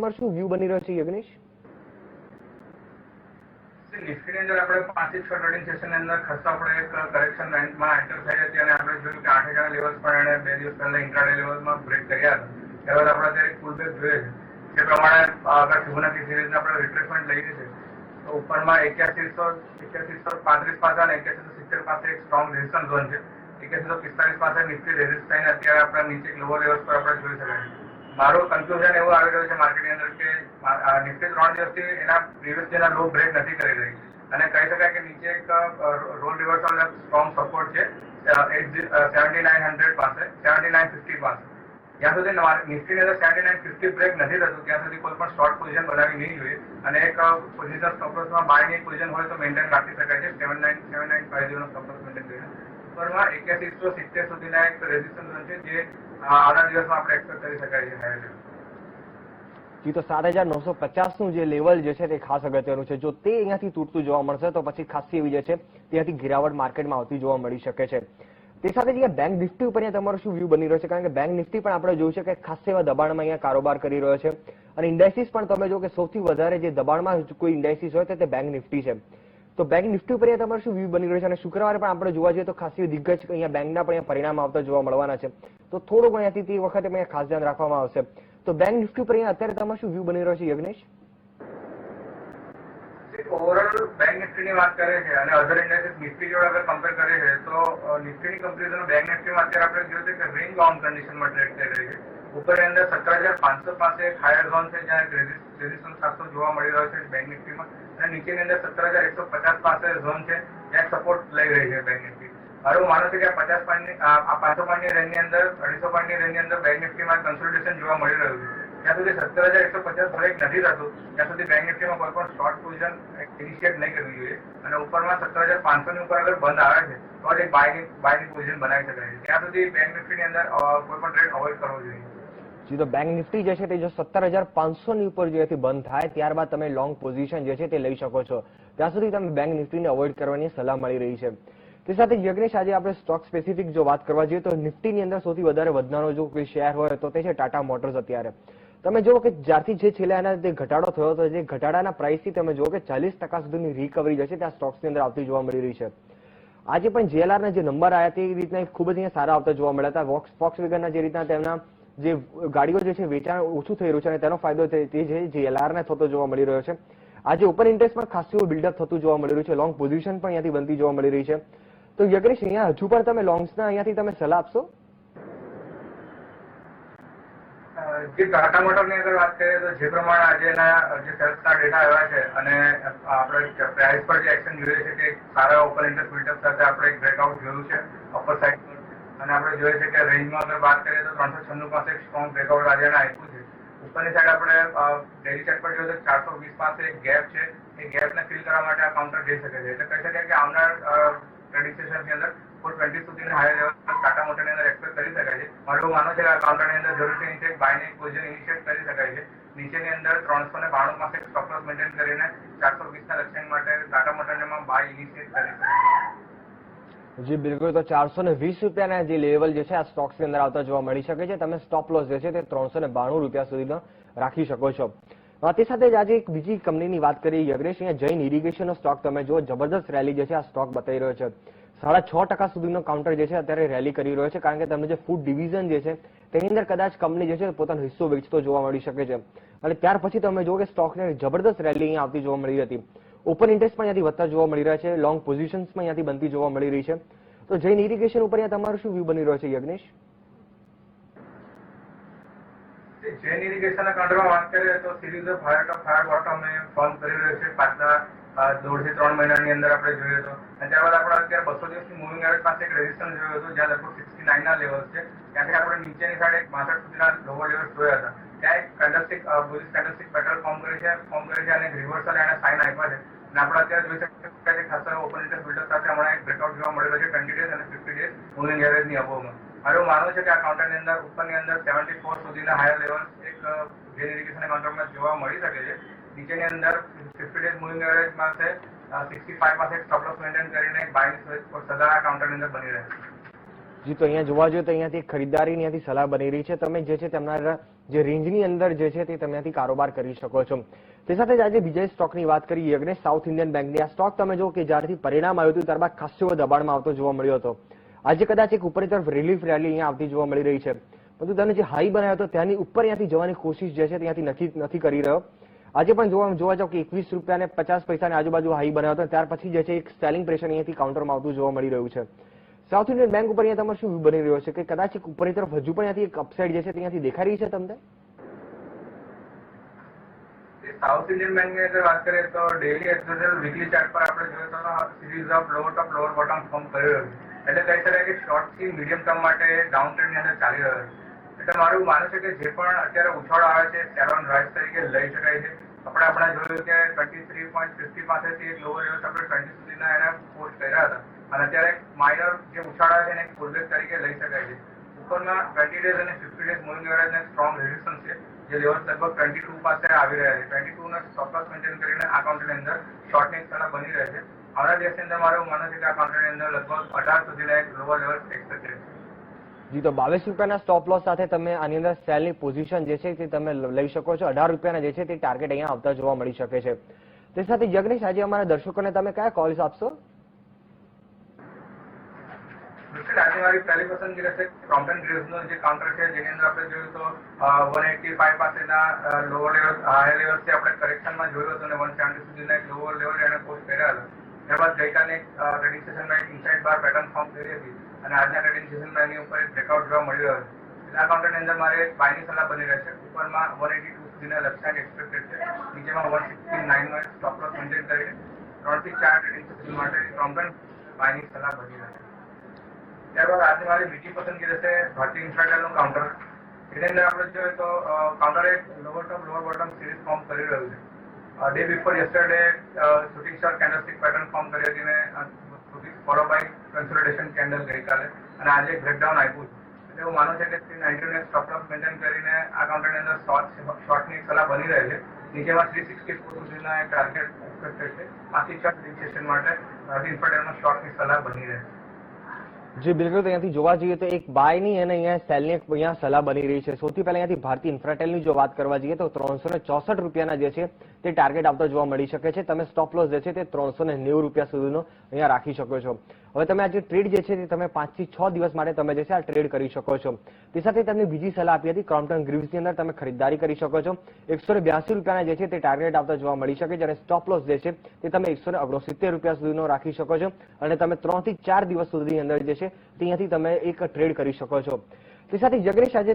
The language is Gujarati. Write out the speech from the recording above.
તમારો શું વ્યૂ બની રહ્યો છે યજ્ઞેશ? નિફ્ટીની અંદર આપણે 5 થી 6 ટ્રેડિંગ સેશન અંદર ખાસ આપણે એક કરેક્શન રેન્જમાં એન્ટર થઈ હતી અને આપણે જોયું કે 8000 લેવલ્સ પણ એને 2 દિવસ પહેલા ઇન્ટ્રાડે લેવલમાં બ્રેક કર્યા હતા. ત્યારબાદ આપણે અત્યારે ફૂલ બેક જોઈએ છે. જે પ્રમાણે આગળ ફિબોનાચી સિરીઝને આપણે રિટ્રેસમેન્ટ લઈ છે તો ઉપરમાં 8135 પાસે અને 8170 પાસે એક સ્ટ્રોંગ રેઝિસ્ટન્સ ઝોન છે. 8145 પાસે નિફ્ટી રેઝિસ્ટ થઈને અત્યારે આપણે નીચે લોઅર લેવલ્સ પર આપણે જોઈ શકાય છે. મારું કન્ક્લુઝન એવું આવી રહ્યું છે માર્કેટની અંદર કે નિફ્ટી 3 દિવસથી એના પ્રીવિયસ ડેના લો બ્રેક નથી કરી રહી અને કહી શકાય કે નીચે એક રોલ રિવર્સલ સ્ટ્રોંગ સપોર્ટ છે 7900 પાસે 7950 પાસે. જ્યાં સુધી નિફ્ટીની અંદર 7950 બ્રેક નથી થતું ત્યાં સુધી કોઈ પણ શોર્ટ પોઝિશન બનાવવી નહીં જોઈએ અને એક પોઝિશન સ્ટોપલોસમાં બાયની પોઝિશન હોય તો મેન્ટેન રાખી શકાય છે 7950 નો સ્ટોપલોસ મેન્ટેન કરીને. ઉપરમાં 8170 સુધીના એક રેઝિસ્ટન્સ છે જે આગલા દિવસમાં આપણે એક્સપેક્ટ કરી શકાય છે હાયર લેવલ. જી, તો 7950 નું જે લેવલ જે છે તે ખાસ અગત્યનું છે. જો તે અહીંયાથી તૂટતું જોવા મળશે તો પછી ખાસી એવી જે છે ત્યાંથી ગિરાવટ માર્કેટમાં આવતી જોવા મળી શકે છે. તે સાથે અહીંયા બેંક નિફ્ટી ઉપર તમારો શું વ્યૂ બની રહ્યો છે? કારણ કે બેંક નિફ્ટી પણ આપણે જોયું છે કે ખાસ એવા દબાણમાં અહીંયા કારોબાર કરી રહ્યો છે અને ઇન્ડાઇસીસ પણ તમે જો કે સૌથી વધારે જે દબાણમાં કોઈ ઇન્ડાઇસીસ હોય તો તે બેંક નિફ્ટી છે. તો બેંક નિફ્ટી ઉપર તમારો શું વ્યૂ બની રહ્યો છે? અને શુક્રવારે પણ આપણે જોવા જઈએ તો ખાસી દિગ્ગજ અહીંયા બેંકના પણ અહીંયા પરિણામ આવતા જોવા મળવાના છે. તો થોડુંક અહીંયાથી તે વખતે અહીંયા ખાસ ધ્યાન રાખવામાં આવશે. તો બેંક નિફ્ટી ઉપર અહીંયા અત્યારે તમારો શું વ્યૂ બની રહ્યો છે યજ્ઞેશ? ઓવરઓલ બેંક નિફ્ટીની વાત કરે છે અને અધર ઇન્ડેક્સિસ નિફ્ટી જોડે અગર કમ્પેર કરીએ છીએ તો નિફ્ટીની કમ્પેરિઝન બેંક નિફ્ટીમાં અત્યારે આપણે જોયું છે કે રિંગ ઓન કન્ડિશનમાં ટ્રેડ થઈ રહી છે. ઉપરની અંદર 17500 પાસે એક હાયર ઝોન છે જ્યાં રેઝિસ્ટન્સ ખાસો જોવા મળી રહ્યો છે બેંક નિફ્ટીમાં અને નીચેની અંદર 17150 પાસે ઝોન છે જ્યાં સપોર્ટ લઈ રહી છે બેંક નિફ્ટી. મારું માનવું છે કે 50 પોઈન્ટની 500 પોઈન્ટની રેન્જની અંદર 250 પોઈન્ટની રેન્જની અંદર બેંક નિફ્ટીમાં કન્સોલિડેશન જોવા મળી રહ્યું છે. જ્યાં સુધી 17150 બ્રેક નથી થતું ત્યાં સુધી બેંક નિફ્ટીમાં કોઈ પણ શોર્ટ પોઝિશન ઇનિશિએટ નહીં કરવી જોઈએ અને ઉપરમાં 17500 ની ઉપર અગર બંધ આવે છે તો જ એક બાયની પોઝિશન બનાવી શકાય છે. ત્યાં સુધી બેંક નિફ્ટીની અંદર કોઈ પણ ટ્રેડ અવોઇડ કરવો જોઈએ. જી, તો બેંક નિફ્ટી જે છે તે જો 17500 ની ઉપર જેથી બંધ થાય ત્યારબાદ તમે લોંગ પોઝિશન જે છે તે લઈ શકો છો. ત્યાં સુધી તમે બેંક નિફ્ટીને અવોઇડ કરવાની સલાહ મળી રહી છે. તે સાથે યજ્ઞેશ, આજે આપણે સ્ટોક સ્પેસિફિક જો વાત કરવા જઈએ તો નિફ્ટીની અંદર સૌથી વધારે વધનારો જો કોઈ શેર હોય તો તે છે ટાટા મોટર્સ. અત્યારે તમે જુઓ કે જ્યારથી જે છેલ્લા એના જે ઘટાડો થયો હતો જે ઘટાડાના પ્રાઇસથી તમે જુઓ કે 40% સુધીની રિકવરી જે છે ત્યાં સ્ટોક્સની અંદર આવતી જોવા મળી રહી છે. આજે પણ JLR ના જે નંબર આવ્યા તે રીતના ખૂબ જ અહીંયા સારા આવતા જોવા મળ્યા હતા. ફોક્સવેગનના જે રીતના તેમના જે ગાડીઓ જે છે વેચાણ ઓછું થઈ રહ્યું છે અને તેનો ફાયદો તે છે JLR ને થતો જોવા મળી રહ્યો છે. આજે ઓપન ઇન્ટરેસ્ટ પણ ખાસું બિલ્ડઅપ થતું જોવા મળી રહ્યું છે. લોંગ પોઝિશન પણ અહીંયાથી બનતી જોવા મળી રહી છે. તો યજ્ઞેશ, અહીંયા હજુ પણ તમે લોંગ્સના અહીંયાથી તમે સલાહ આપશો? જે ટાટા મોટરની અગર વાત કરીએ તો જે પ્રમાણે આજે એના જે સેલ્સના ડેટા આવ્યા છે અને આપણે પ્રાઇસ પર જે એક્શન જોઈએ છે કે સારા ઓપન ઇન્ટરેસ્ટ બિલ્ડઅપ સાથે આપણે એક બ્રેકઆઉટ જોયું છે અપર સાઇડ પર અને આપણે જોઈએ છે કે રેન્જમાં અગર વાત કરીએ તો 396 પાસે એક સ્ટ્રોંગ બ્રેકઆઉટ આજે આપ્યું છે. ઉપરની સાઈડ આપણે ડેલી ચાર્ટ પર જોઈએ તો 420 પાસે એક ગેપ છે. એ ગેપને ફિલ કરવા માટે આ કાઉન્ટર જઈ શકે છે. એટલે કહી શકાય કે આવનાર ટ્રેડિંગ સેશનની અંદર 420 સુધીની હાયર લેવલ ટાટા મોટરની અંદર એક્સપેક્ટ કરી શકાય છે. મારું માનવું છે કે આ કાઉન્ટરની અંદર જરૂરથી નીચે બાયની પોઝિશન ઇનિશિએટ કરી શકાય છે. નીચેની અંદર 392 પાસે સ્ટોપ લોસ મેન્ટેન કરીને 420 ના લક્ષ્યાંક માટે ટાટા મોટરમાં બાય ઇનિશિએટ કરી શકાય. જી બિલકુલ, તો 420 રૂપિયાના જે લેવલ જે છે આ સ્ટોક્સની અંદર આવતા જોવા મળી શકે છે. તમે સ્ટોપ લોસ જે છે તે 392 રૂપિયા સુધીનો રાખી શકો છો. તે સાથે જ આજે એક બીજી કંપનીની વાત કરીએ યજ્ઞેશ, અહીંયા જૈન ઇરિગેશનનો સ્ટોક તમે જો જબરદસ્ત રેલી જે છે આ સ્ટોક બતાવી રહ્યો છે. 6.5% સુધીનો કાઉન્ટર જે છે અત્યારે રેલી કરી રહ્યો છે. કારણ કે તમને જે ફૂડ ડિવિઝન જે છે તેની અંદર કદાચ કંપની જે છે પોતાનો હિસ્સો વેચતો જોવા મળી શકે છે અને ત્યાર પછી તમે જુઓ કે સ્ટોકને જબરદસ્ત રેલી અહીંયા આવતી જોવા મળી હતી. ઓપન ઇન્ટરેસ્ટ પણ અહીંયાથી વધતા જોવા મળી રહ્યા છે. લોંગ પોઝિશન્સ પણ અહીંયાથી બનતી જોવા મળી રહી છે. તો જૈન ઇરિગેશન ઉપર અહીંયા તમારું શું વ્યૂ બની રહ્યો છે યજ્ઞેશ? જૈન ઇરિગેશનના કાઉન્ટરમાં વાત કરીએ તો series of higher bottom A form કરી રહ્યો છે પાછલા 2 થી 3 મહિનાની અંદર આપણે જોઈએ તો. અને ત્યારબાદ આપણે અત્યારે 200 દિવસની મૂવિંગ એવરેજ પાસે એક રેઝિસ્ટન્સ જોયો હતો જ્યાં લગભગ 69 ના લેવલ્સ છે. ત્યાંથી આપણે નીચેની સાઈડ એક 62 સુધીના લોવર લેવલ્સ જોયા હતા. ત્યાં એક candlestick bullish candlestick pattern form કરી છે અને એક રિવર્સલ એને સાઇન આપ્યા છે. અને આપણે અત્યારે જોઈ શકીએ કે ખાસ ઓપન ઇન્ટરેસ્ટ બિલ્ડઅપ સાથે હમણાં એક બ્રેકઆઉટ જોવા મળેલો છે 20 ડેઝ અને 50 ડેઝ મૂવિંગ એવરેજની અબોવમાં. મારું માનવું છે કે આ કાઉન્ટરની અંદર ઉપરની અંદર 74 સુધીના હાયર લેવલ્સ એક જૈન ઇરિગેશન કાઉન્ટરમાં જોવા મળી શકે છે. નીચેની અંદર 50 ડેઝ મૂવિંગ એવરેજ પાસે 65 પાસે એક સ્ટોપ લોસ મેન્ટેન કરીને એક બાયની સલાહ કાઉન્ટરની અંદર બની રહે છે. જી, તો અહીંયા જોવા જોઈએ તો અહીંયાથી ખરીદારીની સલાહ બની રહી છે. તમે જે છે તેમના જે રેન્જની અંદર જે છે તે તમે ત્યાંથી કારોબાર કરી શકો છો. તે સાથે જ આજે બીજા સ્ટોકની વાત કરી યજ્ઞેશ, સાઉથ ઇન્ડિયન બેંકની. આ સ્ટોક તમે જો કે જ્યારથી પરિણામ આવ્યું હતું ત્યારબાદ ખાસો એવો દબાણમાં આવતો જોવા મળ્યો હતો. આજે કદાચ એક ઉપરની તરફ રિલીફ રેલી અહીંયા આવતી જોવા મળી રહી છે, પરંતુ તેને જે હાઈ બનાવ્યો હતો ત્યાંની ઉપર અહીંયાથી જવાની કોશિશ જે છે ત્યાંથી નથી કરી રહ્યો. આજે પણ જોવા જાવ કે 21 રૂપિયા ને 50 પૈસાની આજુબાજુ હાઈ બનાવ્યો હતો, ત્યાર પછી જે છે એક સેલિંગ પ્રેશર અહીંયાથી કાઉન્ટરમાં આવતું જોવા મળી રહ્યું છે. સાઉથ ઇન્ડિયન બેંક ઉપર અહીંયા તમારે શું બની રહ્યો છે કે કદાચ એક ઉપરની તરફ હજુ પણ અહીંયાથી એક અપસાઇડ જે છે ત્યાંથી દેખાઈ રહી છે તમને? સાઉથ ઇન્ડિયન બેંક ની અંદર વાત કરીએ તો ડેલી એક્સપોઝર વીકલી ચાર્ટ પર આપણે જોઈએ તો series of lower top lower bottom form કરી રહ્યું છે. એટલે કહી શકાય કે શોર્ટ થી મીડિયમ ટર્મ માટે ડાઉન ટ્રેન્ડ ની અંદર ચાલી રહ્યો છે. એટલે મારું માનવું છે કે જે પણ અત્યારે ઉછાળો આવે છે સેલ ઓન રાઇઝ તરીકે લઈ શકાય છે. આપણે જોયું કે 23.50 પાસેથી એક લોઅર લેવલ આપણે 20 સુધીના એને પોસ્ટ કર્યા હતા અને અત્યારે માઇનર જે ઉછાળા છે એને એક પુલબેક તરીકે લઈ શકાય છે. ઉપરના 20 ડેઝ અને 50 ડેઝ મૂવિંગ એવરેજને સ્ટ્રોંગ રેઝિસ્ટન્સ છે, જે લેવલ લગભગ 22 પાસે આવી રહ્યા છે. 22 ને સ્ટોપ લોસ મેન્ટેન કરીને આ કાઉન્ટરની અંદર શોર્ટની સલાહ બની રહે છે. આવનારા દિવસની અંદર મારું માનવું છે કે આ કાઉન્ટરની અંદર લગભગ 18 સુધીના એક લોઅર લેવલ એક્સપેક્ટેડ છે. જી, તો 22 રૂપિયાના સ્ટોપ લોસ સાથે તમે આની અંદર સેલની પોઝિશન જે છે તે તમે લઈ શકો છો. 18 રૂપિયાના જે છે તે ટાર્ગેટ અહીંયા આવતા જોવા મળી શકે છે. તે સાથે યજ્ઞેશ, આજે અમારા દર્શકોને તમે કયા કોલ્સ આપશો? આજે મારી પહેલી પસંદગી રહેશે ક્રોમ્પટન ગ્રીવ્સનો જે કાઉન્ટર છે, જેની અંદર આપણે જોયું તો 185 પાસેના લોઅર લેવલ હાયર લેવલથી આપણે કરેક્શનમાં જોયું હતું અને 170 સુધીના એક લોઅર લેવલ એને પોસ્ટ કર્યા હતા. ત્યારબાદ ગઈકાલે ટ્રેડિંગ સેશનમાં એક ઇનસાઇડ બાર પેટર્ન ફોર્મ કરી હતી અને આજના ટ્રેડિંગ સેશનમાં એની ઉપર એક બ્રેકઆઉટ જોવા મળી રહ્યો છે. એટલે આ કાઉન્ટરની અંદર મારે બાયની સલાહ બની રહેશે. ઉપરમાં 182 સુધીના લક્ષ્યાંક એક્સપેક્ટેડ છે, નીચેમાં 169 નો સ્ટોપ લોસ મેન્ટેન કરીને 3 થી 4 ટ્રેડિંગ સેશન માટે ક્રોમ્પટન બાયની સલાહ બની રહેશે. ત્યારબાદ આજે મારી બીજી પસંદગી રહેશે ભારતીય ઇન્ફ્રાટેલનું કાઉન્ટર. એની અંદર આપણે જોઈએ તો કાઉન્ટર એક લોઅર ટોપ લોઅર બોટમ સિરીઝ ફોર્મ કરી રહ્યું છે. Day before yesterday shooting star candlestick pattern form કરી હતી ને ફોલો બાય કન્સોલિડેશન કેન્ડલ ગઈકાલે અને આજે બ્રેકડાઉન આપ્યું છે. એટલે એવું માનું છે કે 390 ને સ્ટોપ લોસ મેન્ટેન કરીને આ કાઉન્ટરની અંદર શોર્ટની સલાહ બની રહે છે. નીચેમાં 364 સુધીના એક ટાર્ગેટ એક્સપેક્ટેડ છે. 5 સેશન માટે ઇન્ફ્રાટેલનો શોર્ટની સલાહ બની રહે છે. જી બિલકુલ, અહીંયાથી જોવા જઈએ તો એક બાયની અને અહીંયા સેલની અહીંયા સલાહ બની રહી છે. સૌથી પહેલા અહીંયાથી ભારતીય ઇન્ફ્રાટેલની જો વાત કરવા જઈએ તો 364 રૂપિયાના જે છે તે ટાર્ગેટ આવતો જોવા મળી શકે છે. તમે સ્ટોપ લોસ જે છે તે 390 રૂપિયા સુધીનો અહીંયા રાખી શકો છો. હવે તમે આજે ટ્રેડ જે છે તે તમે 5 થી 6 દિવસ માટે તમે જે છે આ ટ્રેડ કરી શકો છો. તે સાથે તમને બીજી સલાહ આપી હતી ક્રોમ્પટન ગ્રીવ્સની અંદર તમે ખરીદારી કરી શકો છો. 182 રૂપિયાના જે છે તે ટાર્ગેટ આવતા જોવા મળી શકે છે અને સ્ટોપ લોસ જે છે તે તમે 169 રૂપિયા સુધીનો રાખી શકો છો અને તમે 3 થી 4 દિવસ સુધીની અંદર જે છે ત્યાંથી તમે એક ટ્રેડ કરી શકો છો. તે સાથે યજ્ઞેશ, આજે